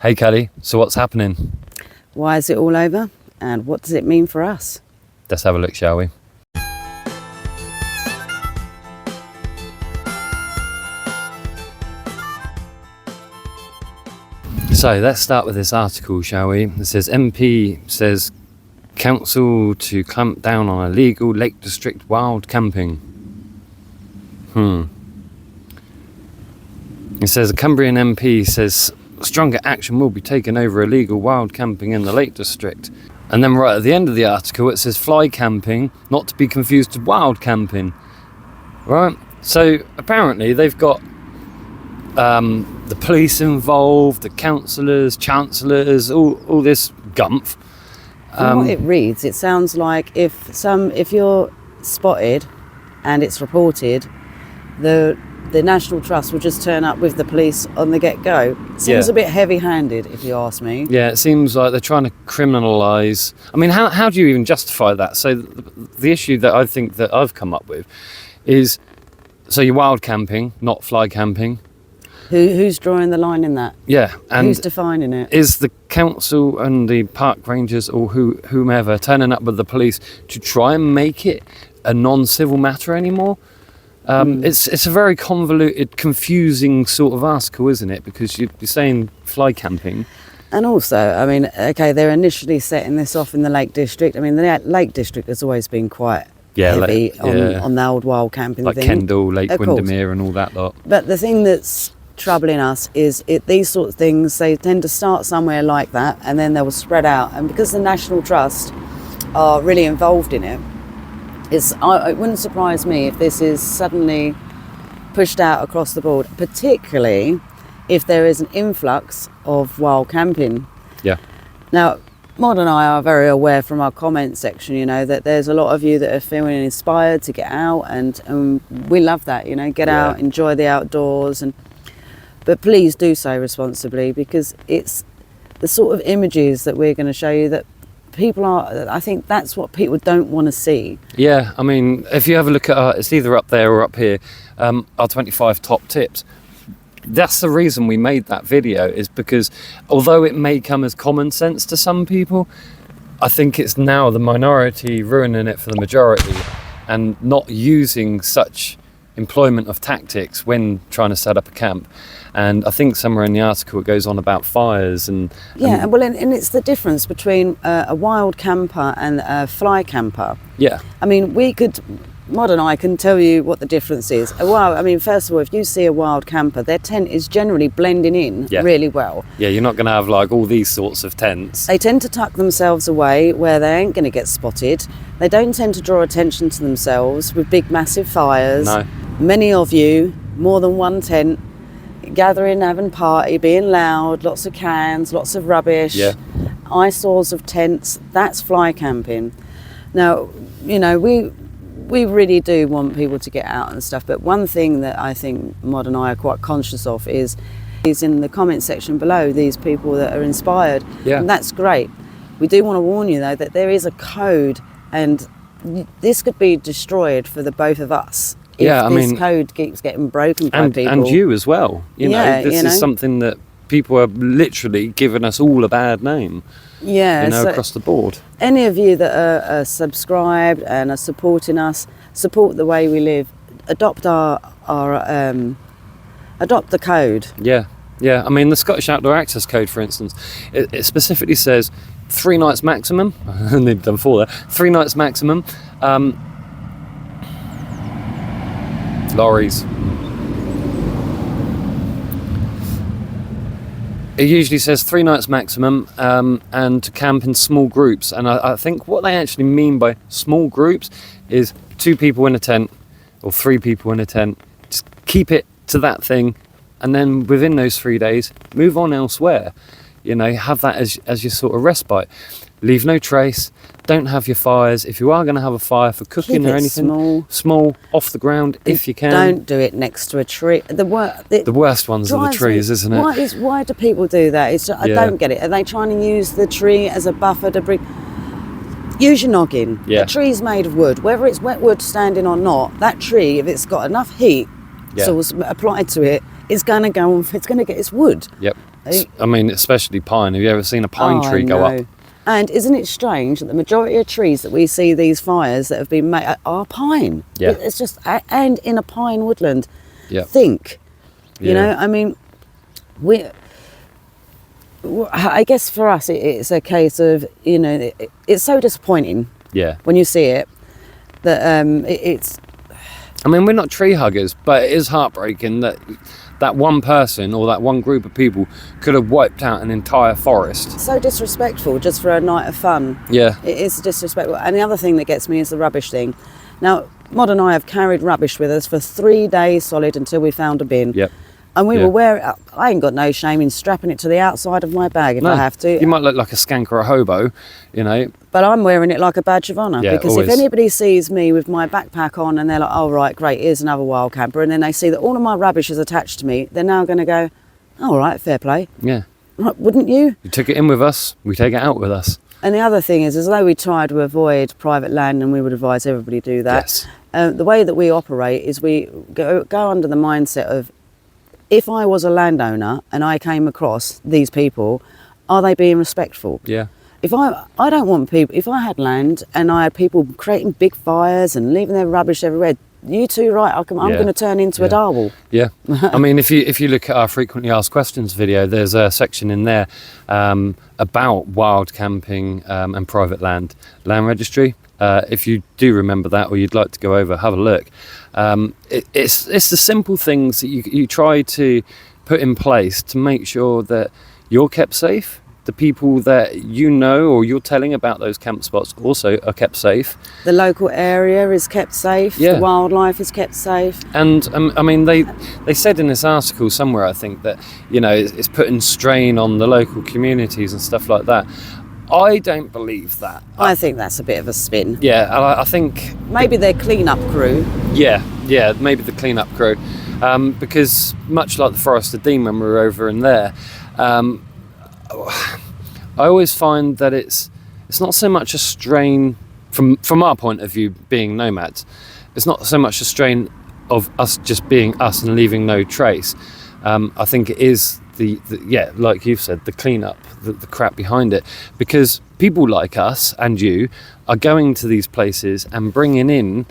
Hey Kelly, so what's happening? Why is it all over? And what does it mean for us? Let's have a look, shall we? So let's start with this article, shall we? It says MP says council to clamp down on illegal Lake District wild camping. It says a Cumbrian MP says stronger action will be taken over illegal wild camping in the Lake District. And then right at the end of the article it says fly camping, not to be confused with wild camping. Right? So apparently they've got the police involved, the councillors, chancellors, all this gumph. From what it reads, it sounds like if you're spotted and it's reported, the National Trust will just turn up with the police on the get-go. Seems a bit heavy-handed, if you ask me. Yeah, it seems like they're trying to criminalise. I mean, how do you even justify that? So the issue that I think that I've come up with is, so you're wild camping, not fly camping. Who's drawing the line in that? Yeah. And who's defining it? Is the council and the park rangers or whomever turning up with the police to try and make it a non-civil matter anymore? It's a very convoluted, confusing sort of article, isn't it? Because you're saying fly camping. And also, I mean, okay, they're initially setting this off in the Lake District. I mean, the Lake District has always been quite heavy on the old wild camping like thing. Like Kendall, Lake Windermere and all that lot. But the thing that's troubling us is these sorts of things, they tend to start somewhere like that and then they will spread out. And because the National Trust are really involved in it, it wouldn't surprise me if this is suddenly pushed out across the board, particularly if there is an influx of wild camping. Yeah. Now, Mod and I are very aware from our comment section, you know, that there's a lot of you that are feeling inspired to get out, and we love that, you know, get out, enjoy the outdoors, but please do so responsibly, because it's the sort of images that we're going to show you that I think that's what people don't want to see. Yeah, I mean, if you have a look at it's either up there or up here, our 25 top tips. That's the reason we made that video, is because although it may come as common sense to some people, I think it's now the minority ruining it for the majority and not using such employment of tactics when trying to set up a camp. And I think somewhere in the article it goes on about fires and it's the difference between a wild camper and a fly camper. Yeah, I mean, Mod and I can tell you what the difference is. First of all, if you see a wild camper, their tent is generally blending in really well. Yeah, you're not going to have like all these sorts of tents. They tend to tuck themselves away where they ain't going to get spotted. They don't tend to draw attention to themselves with big massive fires. No. Many of you, more than one tent, gathering, having a party, being loud, lots of cans, lots of rubbish, eyesores of tents. That's fly camping. Now, you know, we really do want people to get out and stuff, but one thing that I think Mod and I are quite conscious of is in the comment section below, these people that are inspired. Yeah. And that's great. We do want to warn you though that there is a code, and this could be destroyed for the both of us. If this code keeps getting broken by people. And you as well. You know, this is something that people are literally giving us all a bad name. Yeah, you know, across the board. Any of you that are subscribed and are supporting us, support the way we live, adopt adopt the code. Yeah. I mean, the Scottish Outdoor Access Code, for instance, it specifically says 3 nights maximum. And they've done 4 there. 3 nights maximum. Lorries. It usually says 3 nights maximum, and to camp in small groups. And I think what they actually mean by small groups is 2 people in a tent or 3 people in a tent. Just keep it to that thing, and then within those 3 days, move on elsewhere. You know, have that as your sort of respite. Leave no trace. Don't have your fires. If you are going to have a fire for cooking or anything, small, off the ground if you can. Don't do it next to a tree. The worst ones are the trees, isn't it? Why do people do that? I don't get it. Are they trying to use the tree as a buffer to bring... Use your noggin. Yeah. A tree's made of wood. Whether it's wet wood standing or not, that tree, if it's got enough heat applied to it, it's going to go on. It's going to get its wood. Yep. I mean, especially pine. Have you ever seen a pine tree go up? And isn't it strange that the majority of trees that we see these fires that have been made are pine? Yeah. It's just, and in a pine woodland. Yeah. Think, you know, I mean, I guess for us it's a case of, you know, it's so disappointing. Yeah. When you see it, that it's. I mean, we're not tree huggers, but it is heartbreaking that one person or that one group of people could have wiped out an entire forest. So disrespectful just for a night of fun. Yeah. It is disrespectful. And the other thing that gets me is the rubbish thing. Now, Mod and I have carried rubbish with us for 3 days solid until we found a bin. Yep. And we will wear it up. I ain't got no shame in strapping it to the outside of my bag if I have to. You might look like a skank or a hobo, you know. But I'm wearing it like a badge of honour. Yeah, because always. if anybody sees me with my backpack on and they're like, oh, right, great, here's another wild camper. And then they see that all of my rubbish is attached to me, they're now going to go, all right, fair play. Yeah. Right, wouldn't you? You took it in with us, we take it out with us. And the other thing is, as though we try to avoid private land, and we would advise everybody do that, Yes. The way that we operate is we go under the mindset of, if I was a landowner and I came across these people, are they being respectful? Yeah. If I don't want people, if I had land and I had people creating big fires and leaving their rubbish everywhere, you too, right, I'm going to turn into a darwol. Yeah. I mean, if you look at our frequently asked questions video, there's a section in there about wild camping and private land registry. If you do remember that, or you'd like to go over, have a look. It's the simple things that you try to put in place to make sure that you're kept safe. The people that you know or you're telling about those camp spots also are kept safe. The local area is kept safe. Yeah. The wildlife is kept safe. And I mean, they said in this article somewhere, I think, that, you know, it's putting strain on the local communities and stuff like that. I don't believe that. I think that's a bit of a spin. Yeah, I think maybe their clean-up crew. Yeah, maybe the clean-up crew, because much like the Forest of Dean when we were over in there, I always find that it's not so much a strain from our point of view, being nomads. It's not so much a strain of us just being us and leaving no trace. I think it is the like you've said, the clean-up, the crap behind it, because people like us and you are going to these places and bringing in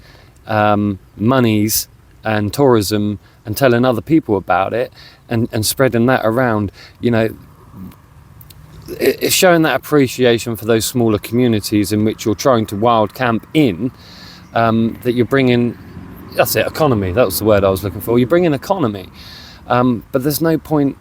monies and tourism and telling other people about it and spreading that around. You know, it's showing that appreciation for those smaller communities in which you're trying to wild camp in, that you're bringing, that's it, economy, that was the word I was looking for. You bring in economy, but there's no point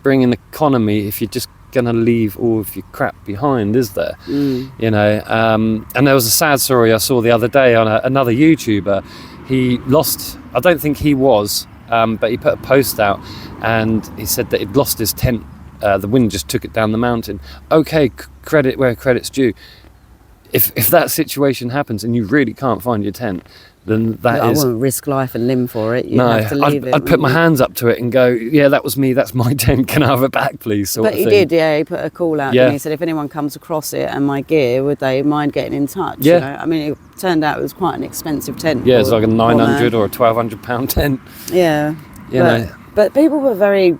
bringing economy if you're just going to leave all of your crap behind, is there? You know, and there was a sad story I saw the other day on another YouTuber. He lost, I don't think he was, but he put a post out and he said that he'd lost his tent. The wind just took it down the mountain. Okay, credit where credit's due. If that situation happens and you really can't find your tent, then I wouldn't risk life and limb for it. You have to leave it. I'd put my hands up to it and go, yeah, that was me, that's my tent, can I have it back, please? But he did, he put a call out, and he said if anyone comes across it and my gear, would they mind getting in touch? Yeah. You know? I mean, it turned out it was quite an expensive tent. Yeah, it's like a 900 or a 1,200 pound tent. Yeah. But people were very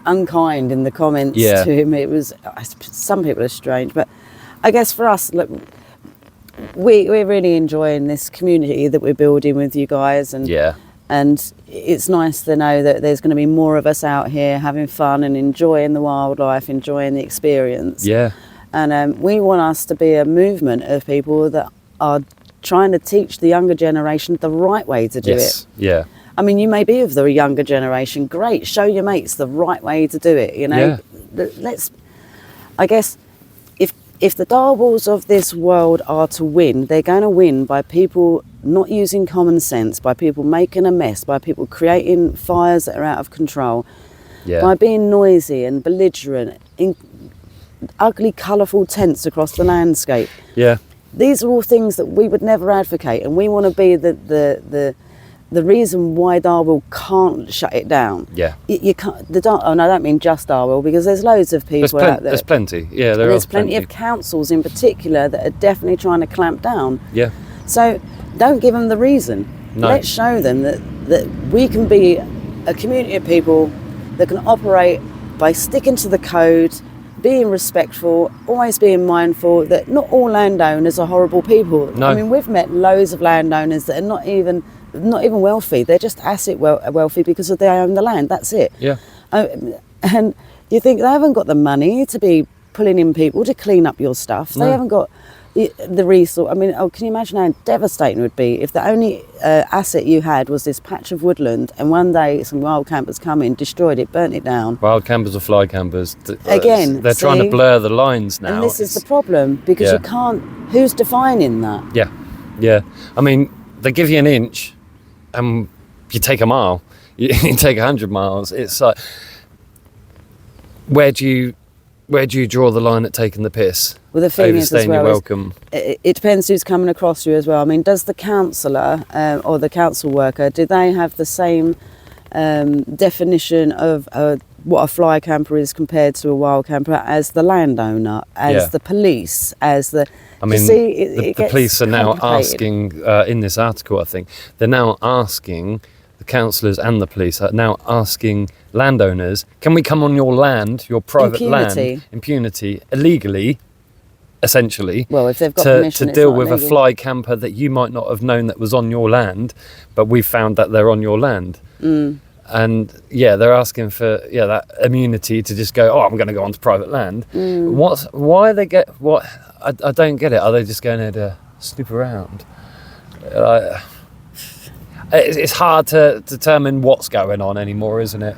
unkind in the comments to him. It was, some people are strange, but I guess for us, look, we're really enjoying this community that we're building with you guys, and it's nice to know that there's going to be more of us out here having fun and enjoying the wildlife, enjoying the experience. And we want us to be a movement of people that are trying to teach the younger generation the right way to do it. I mean, you may be of the younger generation. Great, show your mates the right way to do it. You know, I guess if the darwolls of this world are to win, they're going to win by people not using common sense, by people making a mess, by people creating fires that are out of control, by being noisy and belligerent, in ugly, colourful tents across the landscape. These are all things that we would never advocate, and we want to be the reason why Darwell can't shut it down. You can't. I don't mean just Darwell, because there's loads of people out there. There's plenty. There's plenty of councils in particular that are definitely trying to clamp down. So don't give them the reason. Let's show them that we can be a community of people that can operate by sticking to the code, being respectful, always being mindful that not all landowners are horrible people. No. I mean, we've met loads of landowners that are not even wealthy. They're just asset wealthy because they own the land. That's it. Yeah. And you think they haven't got the money to be pulling in people to clean up your stuff. They haven't got the resource. I mean, can you imagine how devastating it would be if the only asset you had was this patch of woodland, and one day some wild campers come in, destroyed it, burnt it down. Wild campers or fly campers. Again, they're trying to blur the lines now. And this is the problem, because you can't. Who's defining that? Yeah. I mean, they give you an inch, and you take a mile. You take 100 miles. It's like, where do you draw the line at taking the piss? Well, the thing is, as well, your welcome. It depends who's coming across you as well. I mean, does the councillor or the council worker, do they have the same definition of what a fly camper is compared to a wild camper as the landowner, as the police, as the... I mean, the police are now asking, in this article, I think, they're now asking, the councillors and the police are now asking landowners, can we come on your land, your private land, impunity, illegally, essentially, well, if they've got permission, to deal with illegal. A fly camper that you might not have known that was on your land, but we found that they're on your land. And they're asking for that immunity to just go, I'm going to go onto private land. Why they get what? I don't get it. Are they just going there to snoop around? It's hard to determine what's going on anymore, isn't it?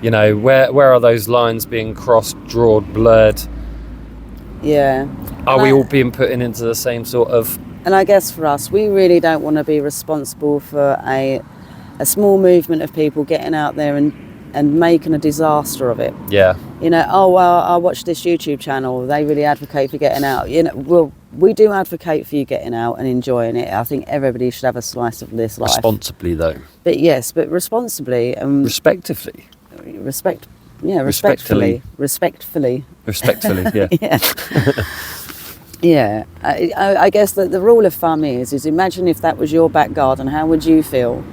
You know, where are those lines being crossed, drawn, blurred? Yeah. Are we all being put into the same sort of... And I guess for us, we really don't want to be responsible for a small movement of people getting out there and making a disaster of it. Yeah. You know, I watched this YouTube channel, they really advocate for getting out. You know, well, we do advocate for you getting out and enjoying it. I think everybody should have a slice of this life. Responsibly, though. But yes, but responsibly. Respectively. Respectfully, yeah. Yeah. I guess that the rule of thumb is imagine if that was your back garden, how would you feel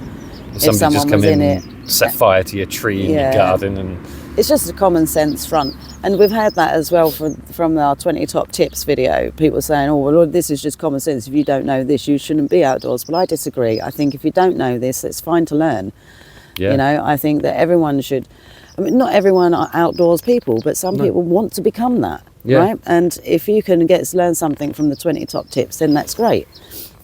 if someone just come was in it? Set fire to your tree in your garden, and it's just a common sense front. And we've had that as well from our 20 top tips video. People saying, oh, well, this is just common sense. If you don't know this, you shouldn't be outdoors. Well, I disagree. I think if you don't know this, it's fine to learn. Yeah. You know, I think that everyone should... I mean, not everyone are outdoors people, but some people want to become that, right? And if you can learn something from the 20 top tips, then that's great.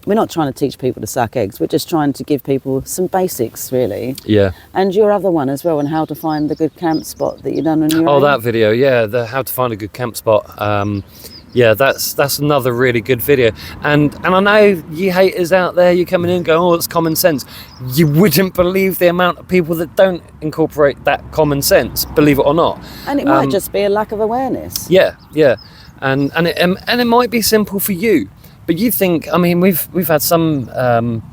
We're not trying to teach people to suck eggs. We're just trying to give people some basics, really. Yeah. And your other one as well, on how to find the good camp spot that you've done on your own. That video, the how to find a good camp spot. That's another really good video. And I know you haters out there, you're coming in and going, it's common sense. You wouldn't believe the amount of people that don't incorporate that common sense, believe it or not. And it might just be a lack of awareness. Yeah. And it might be simple for you. But you think, I mean, we've had some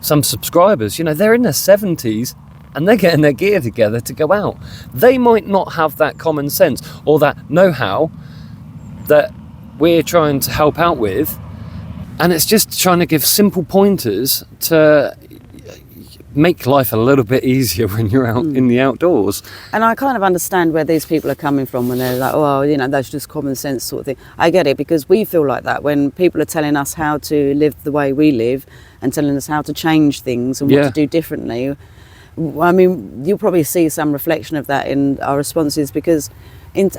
subscribers, you know, they're in their 70s and they're getting their gear together to go out. They might not have that common sense or that know-how that we're trying to help out with, and it's just trying to give simple pointers to make life a little bit easier when you're out in the outdoors. And I kind of understand where these people are coming from when they're like, oh, you know, that's just common sense sort of thing. I get it, because we feel like that when people are telling us how to live the way we live and telling us how to change things and what to do differently. I mean, you'll probably see some reflection of that in our responses, because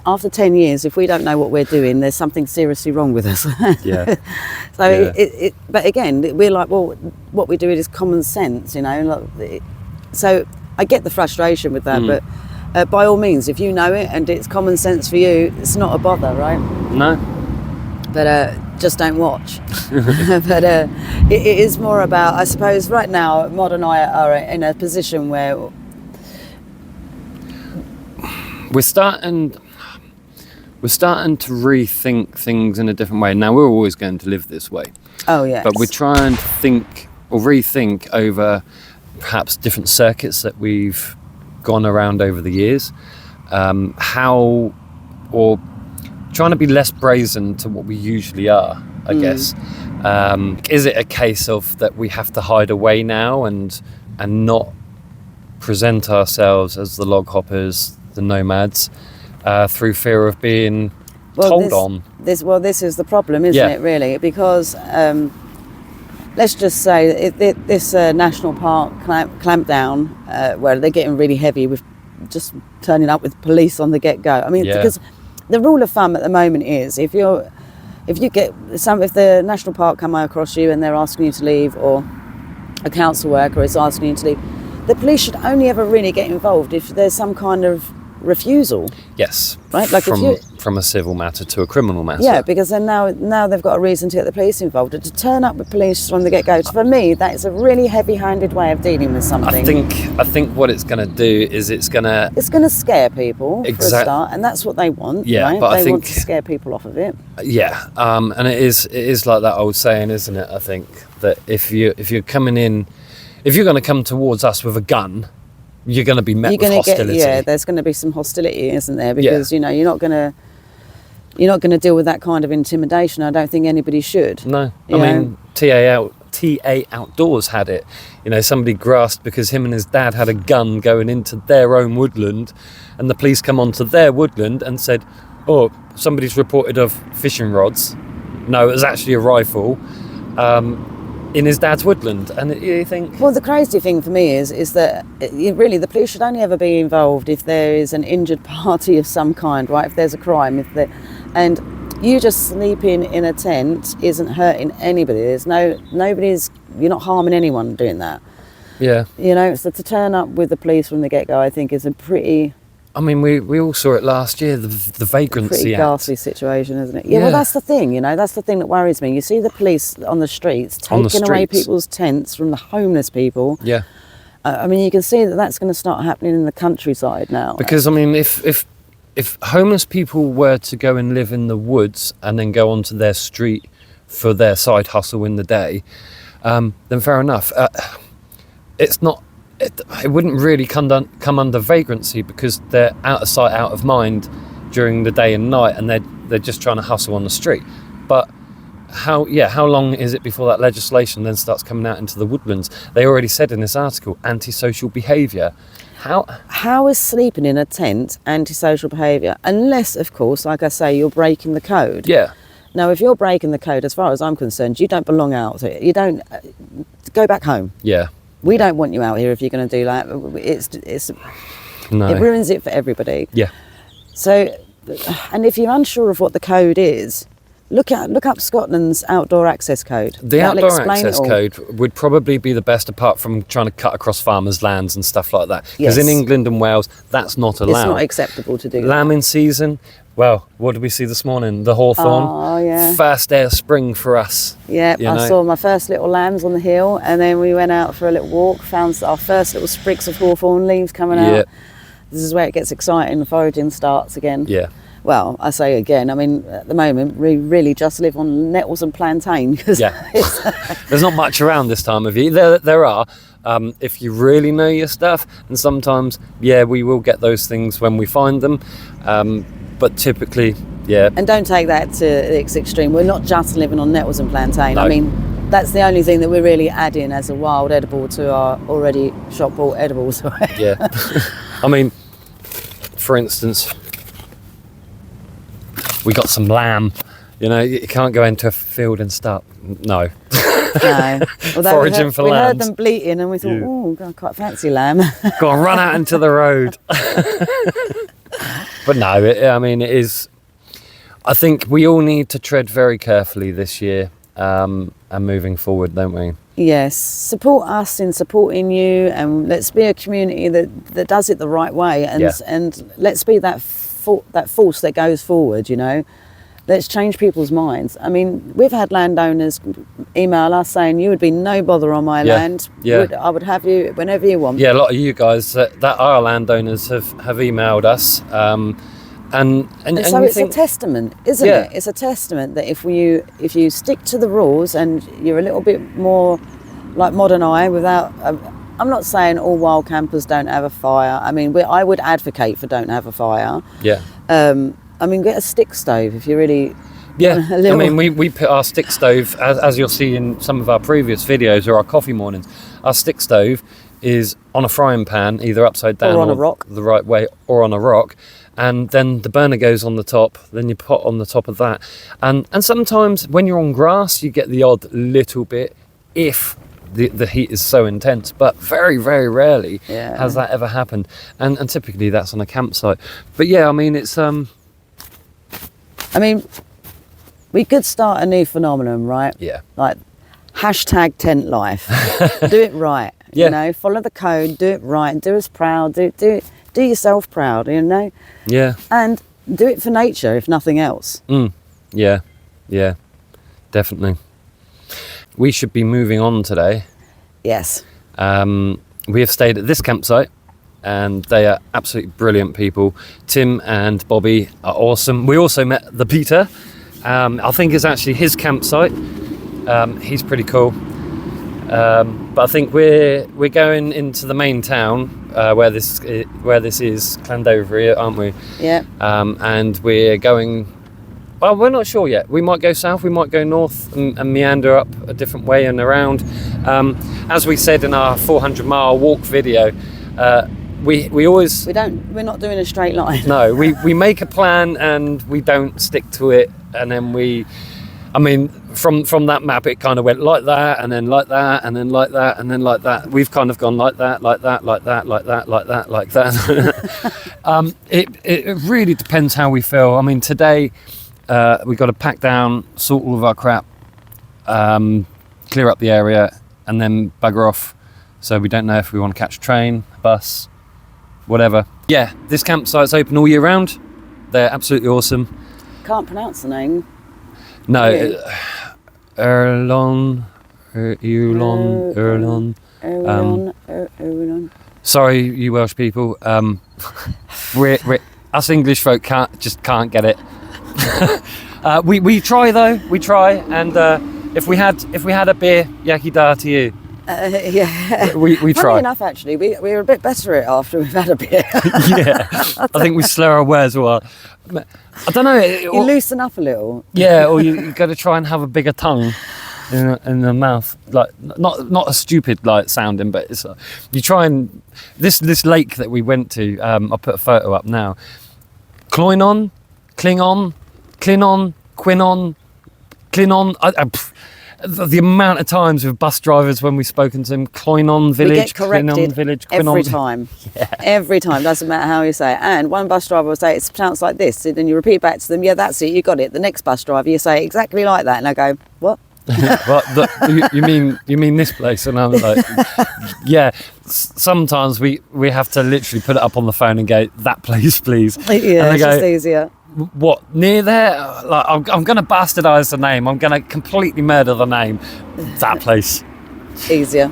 after 10 years, if we don't know what we're doing, there's something seriously wrong with us. But again, we're like, well, what we're doing is common sense, you know. So I get the frustration with that, but by all means, if you know it and it's common sense for you, it's not a bother, right? No. But just don't watch. But it is more about, I suppose, right now, Mod and I are in a position where we're starting to rethink things in a different way. Now, we're always going to live this way. Oh, yes. But we're trying to think or rethink over perhaps different circuits that we've gone around over the years. Or trying to be less brazen to what we usually are, I guess. Is it a case of that we have to hide away now and not present ourselves as the log hoppers, the Nomads through fear of being told on. This is the problem, isn't it, really? Because let's just say this national park clampdown, where they're getting really heavy with just turning up with police on the get-go. I mean, because the rule of thumb at the moment is if the national park come across you and they're asking you to leave, or a council worker is asking you to leave, the police should only ever really get involved if there's some kind of refusal. Yes. Right? Like from a civil matter to a criminal matter. Yeah, because then now they've got a reason to get the police involved. And to turn up with police from the get-go, for me, that is a really heavy-handed way of dealing with something. I think what it's going to do is it's going to scare people for a start, and that's what they want. Yeah, right? but they want to scare people off of it. Yeah, and it is like that old saying, isn't it? I think that if you're coming in, if you're going to come towards us with a gun, you're going to be met with hostility. There's going to be some hostility, isn't there? Because you're not going to deal with that kind of intimidation. I don't think anybody should. No, I mean TA Outdoors had it. Somebody grasped because him and his dad had a gun going into their own woodland, and the police come onto their woodland and said, "Oh, somebody's reported of fishing rods." No, it was actually a rifle. In his dad's woodland, and you think... Well, the crazy thing for me is that really the police should only ever be involved if there is an injured party of some kind, right? If there's a crime, and you just sleeping in a tent isn't hurting anybody. You're not harming anyone doing that. Yeah. So to turn up with the police from the get-go, I think is a pretty... I mean, we all saw it last year, the Vagrancy Pretty Act. ghastly situation, isn't it? Yeah, well, that's the thing, that's the thing that worries me. You see the police on the streets taking away people's tents from the homeless people. Yeah. I mean, you can see that that's going to start happening in the countryside now. Because, I mean, if homeless people were to go and live in the woods and then go onto their street for their side hustle in the day, then fair enough. It wouldn't really come under vagrancy because they're out of sight, out of mind during the day and night, and they're just trying to hustle on the street. But how long is it before that legislation then starts coming out into the woodlands? They already said in this article, antisocial behaviour. How is sleeping in a tent antisocial behaviour? Unless, of course, like I say, you're breaking the code. Yeah. Now, if you're breaking the code, as far as I'm concerned, you don't belong out here. You don't go back home. Yeah. We don't want you out here if you're going to do that. It ruins it for everybody. Yeah. So, and if you're unsure of what the code is, look up Scotland's outdoor access code. The outdoor access code would probably be the best, apart from trying to cut across farmers' lands and stuff like that. Because in England and Wales, that's not allowed. It's not acceptable to do. Lambing season. Well, what did we see this morning? The hawthorn. Oh, yeah. First day of spring for us. Yeah, I saw my first little lambs on the hill, and then we went out for a little walk, found our first little sprigs of hawthorn leaves coming out. This is where it gets exciting, the foraging starts again. Yeah. Well, I say again, I mean, at the moment, we really just live on nettles and plantain. There's not much around this time of year. There are, if you really know your stuff, and sometimes, we will get those things when we find them. But typically, And don't take that to the extreme. We're not just living on nettles and plantain. No. I mean, that's the only thing that we're really adding as a wild edible to our already shop bought edibles. Yeah. I mean, for instance, we got some lamb. You can't go into a field and start. No. No. Although foraging for lambs. We heard them bleating and we thought, oh, I quite fancy lamb. Go on, run out into the road. But no, it is. I think we all need to tread very carefully this year and moving forward, don't we? Yes, support us in supporting you, and let's be a community that does it the right way, and let's be that force that goes forward. Let's change people's minds. I mean, we've had landowners email us saying you would be no bother on my land. I would have you whenever you want. Yeah, a lot of you guys that are landowners have emailed us. And so it's a testament, isn't it? It's a testament that if you stick to the rules and you're a little bit more like modern eye without... I'm not saying all wild campers don't have a fire. I mean, I would advocate for don't have a fire. Yeah. I mean, get a stick stove if you really... Yeah, I mean, we put our stick stove, as you'll see in some of our previous videos or our coffee mornings, our stick stove is on a frying pan, either upside down Or on a rock. the right way, or on a rock, and then the burner goes on the top, then you put on the top of that. And sometimes when you're on grass, you get the odd little bit if the heat is so intense, but very, very rarely has that ever happened. And typically that's on a campsite. But yeah, I mean, it's... we could start a new phenomenon, right? Yeah. Like hashtag tent life. Do it right. Yeah. You know, follow the code, do it right, do us proud, do yourself proud, you know? Yeah. And do it for nature, if nothing else. Yeah, definitely. We should be moving on today. Yes. We have stayed at this campsite, and they are absolutely brilliant people. Tim and Bobby are awesome. We also met the Peter. I think it's actually his campsite. He's pretty cool. But I think we're going into the main town where this is, Llandovery, aren't we? Yeah. And we're going. Well, we're not sure yet. We might go south, we might go north and meander up a different way and around. As we said in our 400-mile walk video, we always... We're not doing a straight line. No, we make a plan and we don't stick to it. And then from that map, it kind of went like that, and then like that, and then like that, and then like that. We've kind of gone like that, like that, like that, like that, like that, like that. It really depends how we feel. I mean, today... we've got to pack down, sort all of our crap, clear up the area, and then bugger off. So we don't know if we want to catch a train, bus, whatever. Yeah, this campsite's open all year round. They're absolutely awesome. Can't pronounce the name. No, Really? Erlon. Erlon. Sorry, you Welsh people. We're us English folk can't get it. We try though. We try, and if we had a beer, yaki da to you. Yeah. We Funny try. enough, actually, we're a bit better at it after we've had a beer. Yeah, I think we slur our words a while. I don't know. You loosen up a little. Yeah, or you got to try and have a bigger tongue in the mouth, like not a stupid like sounding, but it's you try and this lake that we went to. I'll put a photo up now. Cloynon, Klingon, Clinon, Quinon, Clinon. The amount of times with bus drivers when we've spoken to them, Cloynon Village, We get corrected Clinon Village, Quinon. every time. Yeah. Every time, doesn't matter how you say it. And one bus driver will say it's pronounced like this, and then you repeat back to them, yeah, that's it, you got it. The next bus driver, you say it exactly like that, and I go, what? Well, you mean this place? And I'm like, yeah. Sometimes we have to literally put it up on the phone and go, that place, please. Yeah, it's just easier. What, near there? Like, I'm going to bastardise the name. I'm going to completely murder the name. That place. Easier.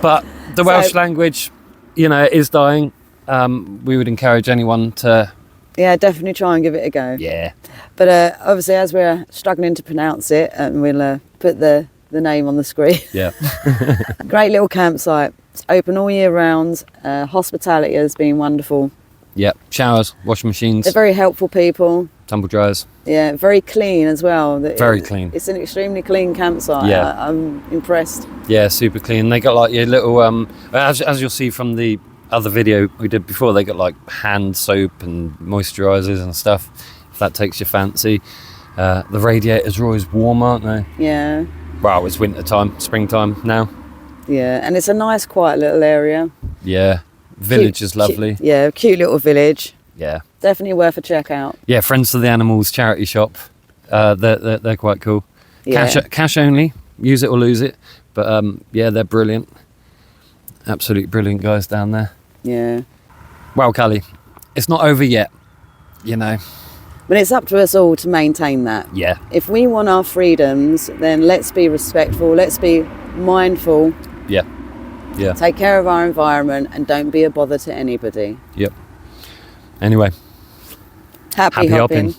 But the Welsh language, is dying. We would encourage anyone to... Yeah, definitely try and give it a go. Yeah. But obviously, as we're struggling to pronounce it, we'll put the name on the screen. Yeah. Great little campsite. It's open all year round. Hospitality has been wonderful. Yep. Showers, washing machines. They're very helpful people. Tumble dryers. Yeah, very clean as well. Very clean. It's an extremely clean campsite. Yeah. I'm impressed. Yeah, super clean. They got like your little, as you'll see from the other video we did before, they got like hand soap and moisturisers and stuff, if that takes your fancy. The radiators are always warm, aren't they? Yeah. Well, it's winter time, springtime now. Yeah, and it's a nice, quiet little area. Yeah. Village is lovely. Cute little village. Yeah. Definitely worth a check out. Yeah, Friends to the Animals charity shop. They're quite cool. Yeah. Cash only. Use it or lose it. But yeah, they're brilliant. Absolutely brilliant guys down there. Yeah. Well, Callie, it's not over yet, But it's up to us all to maintain that. Yeah. If we want our freedoms, then let's be respectful, let's be mindful. Yeah. Yeah. Take care of our environment and don't be a bother to anybody. Yep. Anyway. Happy hopping.